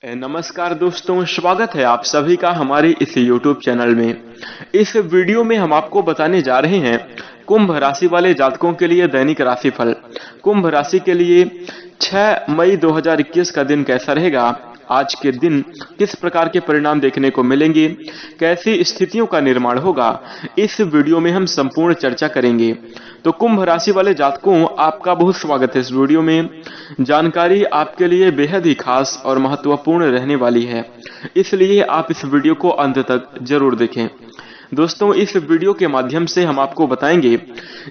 नमस्कार दोस्तों, स्वागत है आप सभी का हमारे इस YouTube चैनल में। इस वीडियो में हम आपको बताने जा रहे हैं कुंभ राशि वाले जातकों के लिए दैनिक राशिफल। कुंभ राशि के लिए 6 मई 2021 का दिन कैसा रहेगा, आज के दिन किस प्रकार के परिणाम देखने को मिलेंगे, कैसी स्थितियों का निर्माण होगा, इस वीडियो में हम संपूर्ण चर्चा करेंगे। तो कुंभ राशि वाले जातकों, आपका बहुत स्वागत है इस वीडियो में। जानकारी आपके लिए बेहद ही खास और महत्वपूर्ण रहने वाली है, इसलिए आप इस वीडियो को अंत तक जरूर देखें। दोस्तों, इस वीडियो के माध्यम से हम आपको बताएंगे,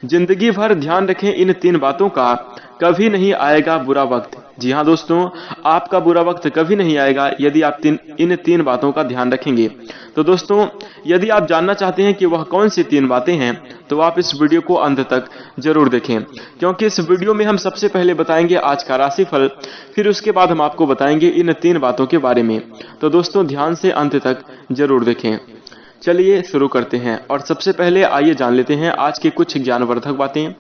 जिंदगी भर ध्यान रखें इन 3 बातों का, कभी नहीं आएगा बुरा वक्त। जी हाँ दोस्तों, आपका बुरा वक्त कभी नहीं आएगा यदि आप इन 3 बातों का ध्यान रखेंगे। तो दोस्तों, यदि आप जानना चाहते हैं कि वह कौन सी 3 बातें हैं, तो आप इस वीडियो को अंत तक जरूर देखें, क्योंकि इस वीडियो में हम सबसे पहले बताएंगे आज का राशिफल, फिर उसके बाद हम आपको बताएंगे इन 3 बातों के बारे में। तो दोस्तों, ध्यान से अंत तक जरूर देखें। चलिए शुरू करते हैं, और सबसे पहले आइए जान लेते हैं आज की कुछ ज्ञानवर्धक बातें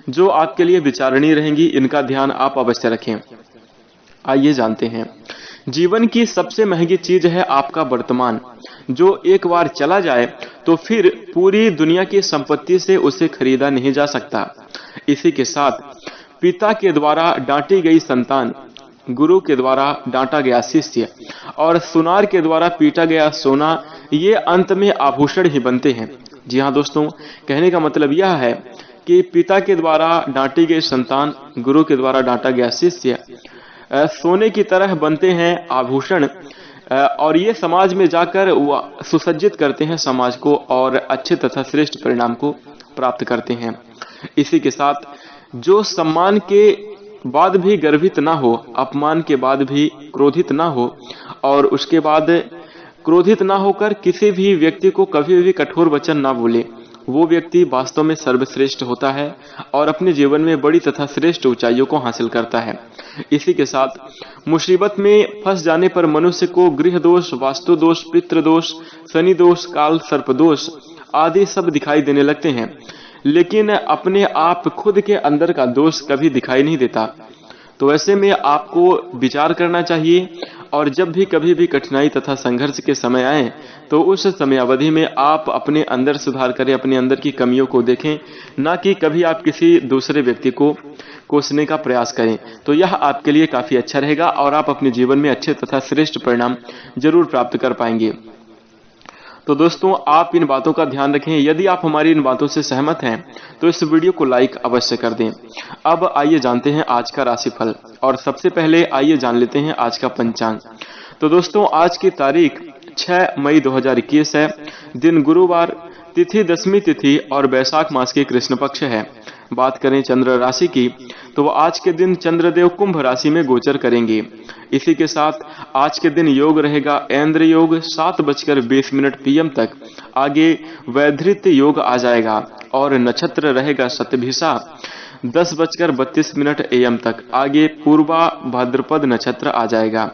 जो आपके लिए विचारणीय रहेंगी। इनका ध्यान आप अवश्य रखें। आइए जानते हैं। जीवन की सबसे महंगी चीज है आपका वर्तमान, जो एक बार चला जाए तो फिर पूरी दुनिया की संपत्ति से उसे खरीदा नहीं जा सकता। इसी के साथ पिता के द्वारा डांटी गई संतान, गुरु के द्वारा डांटा गया शिष्य और सुनार के द्वारा पीटा गया सोना, ये अंत में आभूषण ही बनते हैं। जी हाँ दोस्तों, कहने का मतलब यह है कि पिता के द्वारा डांटी गई संतान, गुरु के द्वारा डांटा गया शिष्य सोने की तरह बनते हैं आभूषण, और ये समाज में जाकर सुसज्जित करते हैं समाज को और अच्छे तथा श्रेष्ठ परिणाम को प्राप्त करते हैं। इसी के साथ जो सम्मान के बाद भी गर्वित ना हो, अपमान के बाद भी क्रोधित ना हो, और उसके बाद क्रोधित ना होकर किसी भी व्यक्ति को कभी भी कठोर वचन ना बोले, वो व्यक्ति वास्तव में सर्वश्रेष्ठ होता है और अपने जीवन में बड़ी तथा श्रेष्ठ ऊंचाइयों को हासिल करता है। इसी के साथ मुसीबत में फंस जाने पर मनुष्य को गृह दोष, वास्तु दोष, पितृ दोष, शनि दोष, काल सर्प दोष आदि सब दिखाई देने लगते हैं, लेकिन अपने आप खुद के अंदर का दोष कभी दिखाई नहीं देता। तो ऐसे में आपको विचार करना चाहिए, और जब भी कभी भी कठिनाई तथा संघर्ष के समय आए तो उस समय अवधि में आप अपने अंदर सुधार करें, अपने अंदर की कमियों को देखें, ना कि कभी आप किसी दूसरे व्यक्ति को कोसने का प्रयास करें। तो यह आपके लिए काफी अच्छा रहेगा और आप अपने जीवन में अच्छे तथा श्रेष्ठ परिणाम जरूर प्राप्त कर पाएंगे। तो दोस्तों, आप इन बातों का ध्यान रखें। यदि आप हमारी इन बातों से सहमत हैं तो इस वीडियो को लाइक अवश्य कर दें। अब आइए जानते हैं आज का राशिफल, और सबसे पहले आइए जान लेते हैं आज का पंचांग। तो दोस्तों, आज की तारीख 6 मई 2021 है। दिन गुरुवार, तिथि दशमी तिथि और बैसाख मास के कृष्ण पक्ष है। बात करें चंद्र राशि की, तो आज के दिन चंद्रदेव कुंभ राशि में गोचर करेंगे। इसी के साथ आज के दिन योग रहेगा ऐन्द्र योग 7:20 PM तक, आगे वैधृत योग आ जाएगा, और नक्षत्र रहेगा शतभिषा 10:32 AM तक, आगे पूर्वा भाद्रपद नक्षत्र आ जाएगा।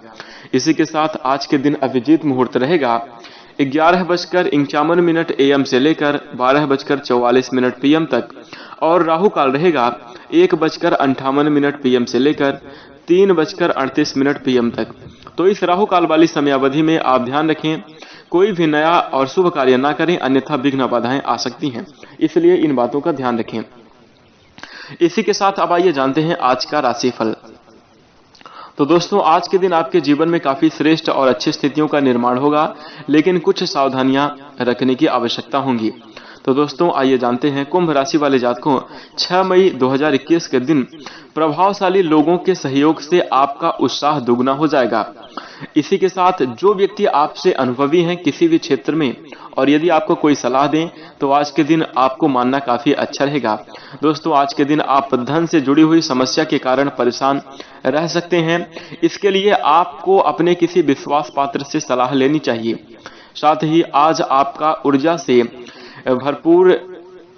इसी के साथ आज के दिन अभिजीत मुहूर्त रहेगा 11:51 AM से लेकर 12:44 PM तक, और राहु काल रहेगा 1:58 PM से लेकर 3:38 PM तक। तो इस राहु काल वाली समयावधि में आप ध्यान रखें, कोई भी नया और शुभ कार्य ना करें, अन्यथा विघ्न बाधाएं आ सकती हैं, इसलिए इन बातों का ध्यान रखें। इसी के साथ अब आइए जानते हैं आज का राशिफल। तो दोस्तों, आज के दिन आपके जीवन में काफी श्रेष्ठ और अच्छी स्थितियों का निर्माण होगा, लेकिन कुछ सावधानियां रखने की आवश्यकता होगी। तो दोस्तों, आइए जानते हैं कुंभ राशि वाले जातकों, 6 मई 2021 के दिन प्रभावशाली लोगों के सहयोग से आपका उत्साह दुगना हो जाएगा। इसी के साथ जो व्यक्ति आपसे अनुभवी हैं किसी भी क्षेत्र में, और यदि आपको कोई सलाह दें तो आज के दिन आपको मानना काफी अच्छा रहेगा। दोस्तों, आज के दिन आप धन से जुड़ी हुई समस्या के कारण परेशान रह सकते हैं। इसके लिए आपको अपने किसी विश्वास पात्र से सलाह लेनी चाहिए। साथ ही आज आपका ऊर्जा से भरपूर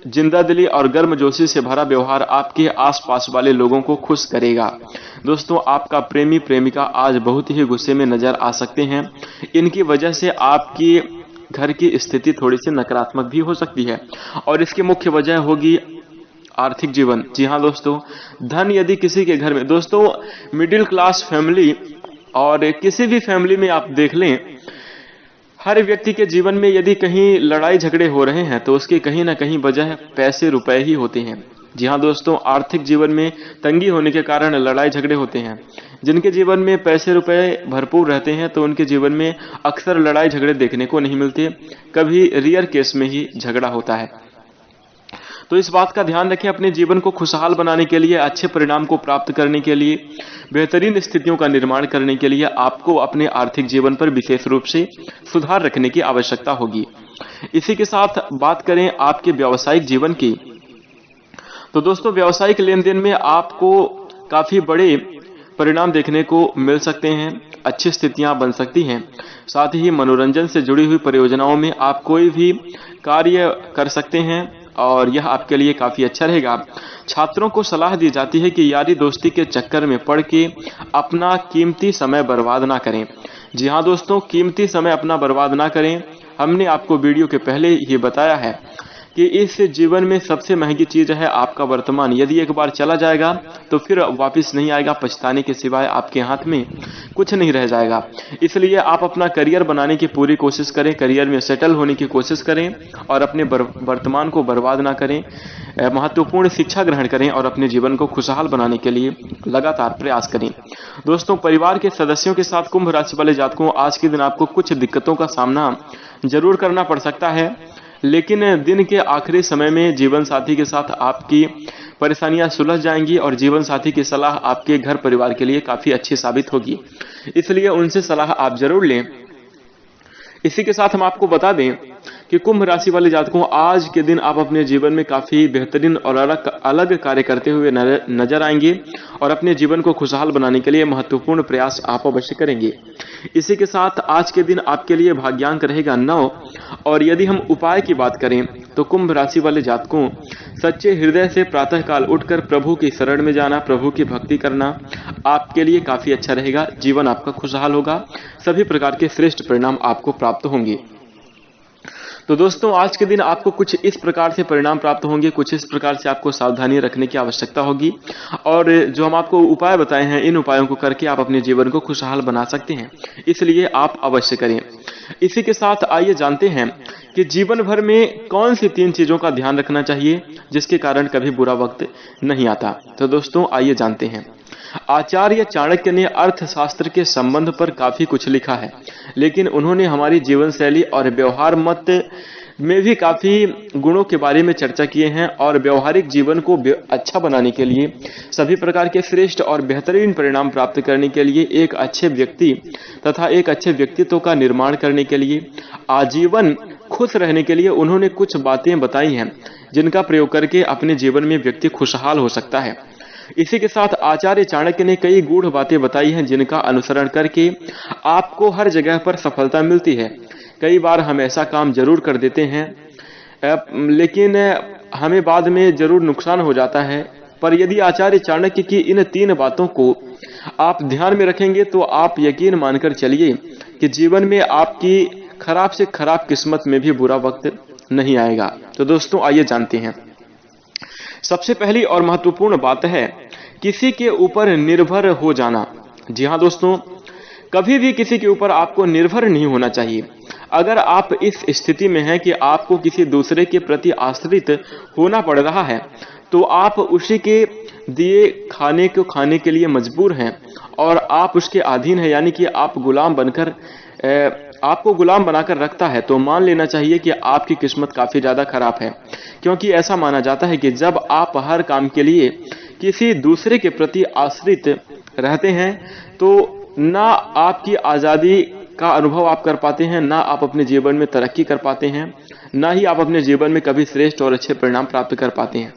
जिंदादिली और गर्मजोशी से भरा व्यवहार आपके आसपास वाले लोगों को खुश करेगा। दोस्तों, आपका प्रेमी प्रेमिका आज बहुत ही गुस्से में नजर आ सकते हैं। इनकी वजह से आपकी घर की स्थिति थोड़ी सी नकारात्मक भी हो सकती है, और इसकी मुख्य वजह होगी आर्थिक जीवन। जी हाँ दोस्तों, धन यदि किसी के घर में, दोस्तों मिडिल क्लास फैमिली और किसी भी फैमिली में आप देख लें, हर व्यक्ति के जीवन में यदि कहीं लड़ाई झगड़े हो रहे हैं तो उसकी कहीं ना कहीं वजह पैसे रुपए ही होते हैं। जी हाँ दोस्तों, आर्थिक जीवन में तंगी होने के कारण लड़ाई झगड़े होते हैं। जिनके जीवन में पैसे रुपए भरपूर रहते हैं तो उनके जीवन में अक्सर लड़ाई झगड़े देखने को नहीं मिलते, कभी रेयर केस में ही झगड़ा होता है। तो इस बात का ध्यान रखें, अपने जीवन को खुशहाल बनाने के लिए, अच्छे परिणाम को प्राप्त करने के लिए, बेहतरीन स्थितियों का निर्माण करने के लिए आपको अपने आर्थिक जीवन पर विशेष रूप से सुधार रखने की आवश्यकता होगी। इसी के साथ बात करें आपके व्यावसायिक जीवन की, तो दोस्तों व्यावसायिक लेन देन में आपको काफी बड़े परिणाम देखने को मिल सकते हैं, अच्छी स्थितियां बन सकती हैं। साथ ही मनोरंजन से जुड़ी हुई परियोजनाओं में आप कोई भी कार्य कर सकते हैं और यह आपके लिए काफी अच्छा रहेगा। छात्रों को सलाह दी जाती है कि यारी दोस्ती के चक्कर में पड़ के अपना कीमती समय बर्बाद ना करें। जी हाँ दोस्तों, कीमती समय अपना बर्बाद ना करें। हमने आपको वीडियो के पहले ही बताया है कि इस जीवन में सबसे महंगी चीज है आपका वर्तमान। यदि एक बार चला जाएगा तो फिर वापस नहीं आएगा, पछताने के सिवाय आपके हाथ में कुछ नहीं रह जाएगा। इसलिए आप अपना करियर बनाने की पूरी कोशिश करें, करियर में सेटल होने की कोशिश करें और अपने वर्तमान को बर्बाद ना करें। महत्वपूर्ण शिक्षा ग्रहण करें और अपने जीवन को खुशहाल बनाने के लिए लगातार प्रयास करें। दोस्तों, परिवार के सदस्यों के साथ कुंभ राशि वाले जातकों, आज के दिन आपको कुछ दिक्कतों का सामना जरूर करना पड़ सकता है, लेकिन दिन के आखिरी समय में जीवन साथी के साथ आपकी परेशानियां सुलझ जाएंगी और जीवन साथी की सलाह आपके घर परिवार के लिए काफी अच्छी साबित होगी, इसलिए उनसे सलाह आप जरूर लें। इसी के साथ हम आपको बता दें कि कुंभ राशि वाले जातकों, आज के दिन आप अपने जीवन में काफी बेहतरीन और अलग कार्य करते हुए नजर आएंगे और अपने जीवन को खुशहाल बनाने के लिए महत्वपूर्ण प्रयास आप अवश्य करेंगे। इसी के साथ आज के दिन आपके लिए भाग्यांक रहेगा 9। और यदि हम उपाय की बात करें तो कुंभ राशि वाले जातकों, सच्चे हृदय से प्रातःकाल उठकर प्रभु की शरण में जाना, प्रभु की भक्ति करना आपके लिए काफी अच्छा रहेगा। जीवन आपका खुशहाल होगा, सभी प्रकार के श्रेष्ठ परिणाम आपको प्राप्त होंगे। तो दोस्तों, आज के दिन आपको कुछ इस प्रकार से परिणाम प्राप्त होंगे, कुछ इस प्रकार से आपको सावधानी रखने की आवश्यकता होगी और जो हम आपको उपाय बताए हैं, इन उपायों को करके आप अपने जीवन को खुशहाल बना सकते हैं, इसलिए आप अवश्य करें। इसी के साथ आइए जानते हैं कि जीवन भर में कौन सी 3 चीजों का ध्यान रखना चाहिए जिसके कारण कभी बुरा वक्त नहीं आता। तो दोस्तों, आइए जानते हैं। आचार्य चाणक्य ने अर्थशास्त्र के संबंध पर काफी कुछ लिखा है, लेकिन उन्होंने हमारी जीवन शैली और व्यवहार मत में भी काफी गुणों के बारे में चर्चा किए हैं और व्यवहारिक जीवन को अच्छा बनाने के लिए, सभी प्रकार के श्रेष्ठ और बेहतरीन परिणाम प्राप्त करने के लिए, एक अच्छे व्यक्ति तथा एक अच्छे व्यक्तित्व का निर्माण करने के लिए, आजीवन खुश रहने के लिए उन्होंने कुछ बातें बताई हैं जिनका प्रयोग करके अपने जीवन में व्यक्ति खुशहाल हो सकता है। इसी के साथ आचार्य चाणक्य ने कई गूढ़ बातें बताई हैं जिनका अनुसरण करके आपको हर जगह पर सफलता मिलती है। कई बार हम ऐसा काम जरूर कर देते हैं लेकिन हमें बाद में जरूर नुकसान हो जाता है, पर यदि आचार्य चाणक्य की इन 3 बातों को आप ध्यान में रखेंगे तो आप यकीन मानकर चलिए कि जीवन में आपकी खराब से खराब किस्मत में भी बुरा वक्त नहीं आएगा। तो दोस्तों, आइए जानते हैं। सबसे पहली और महत्वपूर्ण बात है किसी के ऊपर निर्भर हो जाना। जी हाँ दोस्तों, कभी भी किसी के ऊपर आपको निर्भर नहीं होना चाहिए। अगर आप इस स्थिति में हैं कि आपको किसी दूसरे के प्रति आश्रित होना पड़ रहा है तो आप उसी के दिए खाने को खाने के लिए मजबूर हैं और आप उसके अधीन हैं, यानी कि आप गुलाम बनकर आपको गुलाम बनाकर रखता है, तो मान लेना चाहिए कि आपकी किस्मत काफी ज्यादा खराब है। क्योंकि ऐसा माना जाता है कि जब आप हर काम के लिए किसी दूसरे के प्रति आश्रित रहते हैं तो ना आपकी आजादी का अनुभव आप कर पाते हैं, ना आप अपने जीवन में तरक्की कर पाते हैं, ना ही आप अपने जीवन में कभी श्रेष्ठ और अच्छे परिणाम प्राप्त कर पाते हैं।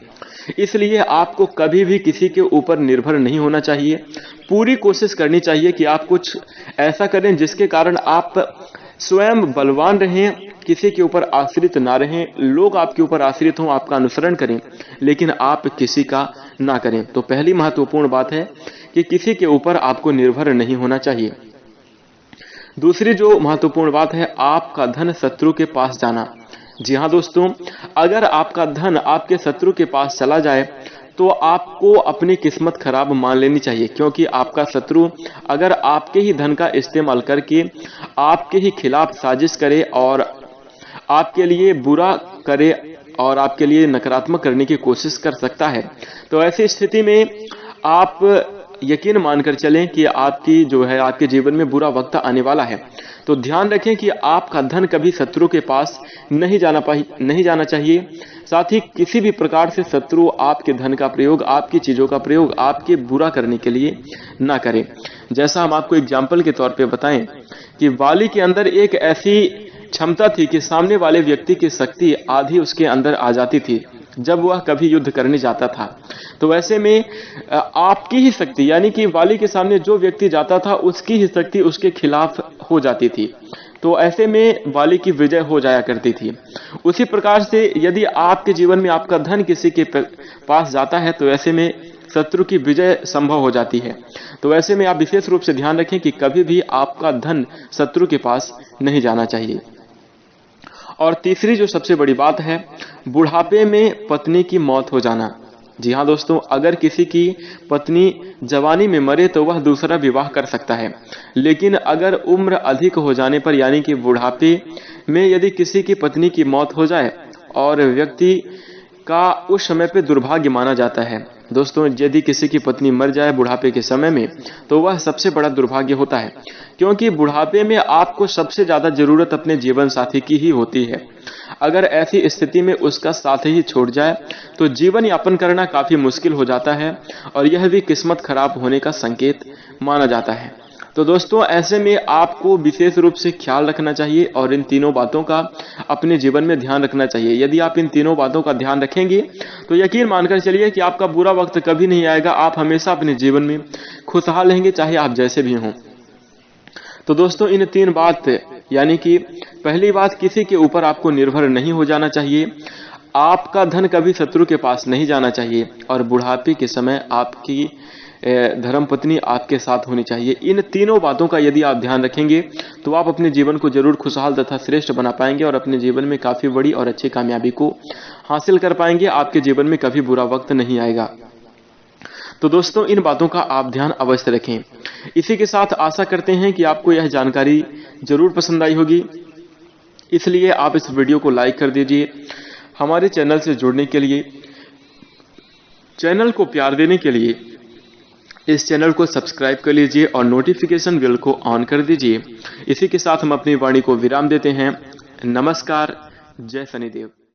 इसलिए आपको कभी भी किसी के ऊपर निर्भर नहीं होना चाहिए। पूरी कोशिश करनी चाहिए कि आप कुछ ऐसा करें जिसके कारण आप स्वयं बलवान रहें, किसी के ऊपर आश्रित ना रहें। लोग आपके ऊपर आश्रित हों, आपका अनुसरण करें, लेकिन आप किसी का ना करें। तो पहली महत्वपूर्ण बात है कि किसी के ऊपर आपको निर्भर नहीं होना चाहिए। दूसरी जो महत्वपूर्ण बात है, आपका धन शत्रु के पास जाना। जी हाँ दोस्तों, अगर आपका धन आपके शत्रु के पास चला जाए तो आपको अपनी किस्मत खराब मान लेनी चाहिए, क्योंकि आपका शत्रु अगर आपके ही धन का इस्तेमाल करके आपके ही खिलाफ साजिश करे और आपके लिए बुरा करे और आपके लिए नकारात्मक करने की कोशिश कर सकता है। तो ऐसी स्थिति में आप यकीन मानकर चलें कि आपके जीवन में बुरा वक्त आने वाला है। तो ध्यान रखें कि आपका धन कभी शत्रु के पास नहीं जाना चाहिए। साथ ही किसी भी प्रकार से शत्रु आपके धन का प्रयोग, आपकी चीजों का प्रयोग आपके बुरा करने के लिए ना करे। जैसा हम आपको एग्जाम्पल के तौर पे बताएं कि वाली के अंदर एक ऐसी क्षमता थी कि सामने वाले व्यक्ति की शक्ति आधी उसके अंदर आ जाती थी जब वह कभी युद्ध करने जाता था। तो ऐसे में आपकी ही शक्ति, यानी कि वाली के सामने जो व्यक्ति जाता था उसकी ही शक्ति उसके खिलाफ हो जाती थी। तो ऐसे में वाली की विजय हो जाया करती थी। उसी प्रकार से यदि आपके जीवन में आपका धन किसी के पास जाता है तो ऐसे में शत्रु की विजय संभव हो जाती है। तो ऐसे में आप विशेष रूप से ध्यान रखें कि कभी भी आपका धन शत्रु के पास नहीं जाना चाहिए। और तीसरी जो सबसे बड़ी बात है, बुढ़ापे में पत्नी की मौत हो जाना। जी हाँ दोस्तों, अगर किसी की पत्नी जवानी में मरे तो वह दूसरा विवाह कर सकता है, लेकिन अगर उम्र अधिक हो जाने पर यानी कि बुढ़ापे में यदि किसी की पत्नी की मौत हो जाए और व्यक्ति का उस समय पे दुर्भाग्य माना जाता है। दोस्तों, यदि किसी की पत्नी मर जाए बुढ़ापे के समय में तो वह सबसे बड़ा दुर्भाग्य होता है, क्योंकि बुढ़ापे में आपको सबसे ज्यादा जरूरत अपने जीवन साथी की ही होती है। अगर ऐसी स्थिति में उसका साथ ही छोड़ जाए तो जीवन यापन करना काफी मुश्किल हो जाता है और यह भी किस्मत खराब होने का संकेत माना जाता है। तो दोस्तों, ऐसे में आपको विशेष रूप से ख्याल रखना चाहिए और इन तीनों बातों का अपने जीवन में ध्यान रखना चाहिए। यदि आप इन तीनों बातों का ध्यान रखेंगे तो यकीन मानकर चलिए कि आपका बुरा वक्त कभी नहीं आएगा। आप हमेशा अपने जीवन में खुशहाल रहेंगे, चाहे आप जैसे भी हों। तो दोस्तों, इन तीन बात, यानी कि पहली बात, किसी के ऊपर आपको निर्भर नहीं हो जाना चाहिए, आपका धन कभी शत्रु के पास नहीं जाना चाहिए और बुढ़ापे के समय आपकी धर्मपत्नी आपके साथ होनी चाहिए। इन तीनों बातों का यदि आप ध्यान रखेंगे तो आप अपने जीवन को जरूर खुशहाल तथा श्रेष्ठ बना पाएंगे और अपने जीवन में काफी बड़ी और अच्छी कामयाबी को हासिल कर पाएंगे। आपके जीवन में कभी बुरा वक्त नहीं आएगा। तो दोस्तों, इन बातों का आप ध्यान अवश्य रखें। इसी के साथ आशा करते हैं कि आपको यह जानकारी जरूर पसंद आई होगी, इसलिए आप इस वीडियो को लाइक कर दीजिए। हमारे चैनल से जुड़ने के लिए, चैनल को प्यार देने के लिए इस चैनल को सब्सक्राइब कर लीजिए और नोटिफिकेशन बेल को ऑन कर दीजिए। इसी के साथ हम अपनी वाणी को विराम देते हैं। नमस्कार, जय शनिदेव।